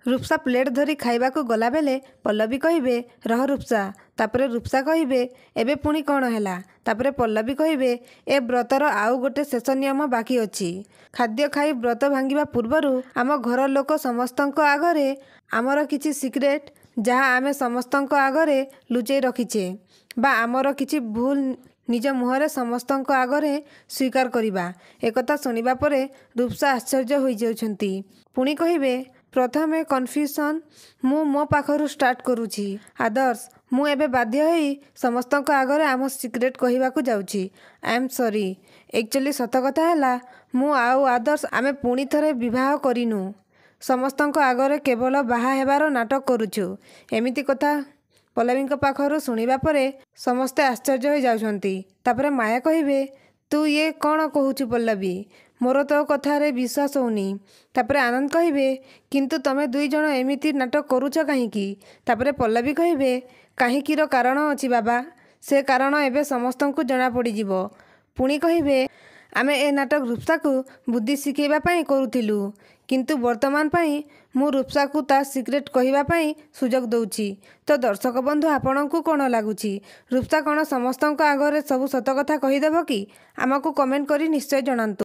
Rupsa plate धरी खाइबा को गला बेले पल्लवी कहिबे रह रूपसा, तापरे रूपसा कहिबे एबे पुणी कौन हैला, तापरे पल्लवी कहिबे ए व्रतर आउ गोटे शेष नियम बाकी अछि। खाद्य खाई व्रत भांगिबा पूर्वरु आम घर लोक समस्तंक आगरे आमर किछि सिक्रेट जहाँ आमे समस्तंक आगरे लुचेई रखिछे बा आमर किछि भूल निज मुहरे समस्तंक आगरे स्वीकार करिबा। एकथा सुनिबा परे रूपसा आश्चर्य होई जाउछंती। पुणी कहिबे प्रथमे कन्फ्यूजन मु मो पाखरु स्टार्ट करुछि। आदर्श मु एबे बाध्य होई समस्तंक आगरे आम सिक्रेट कहिबाकू जाउछि। I am sorry. एक्चुअली सत कथा हैला मु आउ आदर्श आमे पुणी थरे विवाह करिनु। समस्तंक आगरे केवल बाहा हेबार नाटक करुछु। एमिति कथा पल्लवींक पाखरु सुनिबा परे समस्ते आश्चर्य होई जाउछंती। तापरे माया कहिबे तू ये कौन कहूछु पल्लवी, मोर तो कथारे विश्वास होनी। तापरे आनंद कहिबे किंतु तमे दुई जण एमिति नाटक करूछ काहींकी। तापरे पल्लवी कहिबे काहींकीर कारण अछि बाबा, से कारण एबे समस्तंकु जणा पड़िजिवो। पुणी कहिबे आमे ए नाटक रूपसाकू बुद्धि शिखेबा पई करूथिलु, किंतु वर्तमान पई मु रूपसाकू ता सिक्रेट कहिबा पई सुजोग दउछि। तो दर्शक बंधु आपणकू कौन लागुछि, रूपसा कौन समस्तंक आगरे सबु सत कथा कहिदेबो कि? आमकू कमेंट करी निश्चय जणांतु।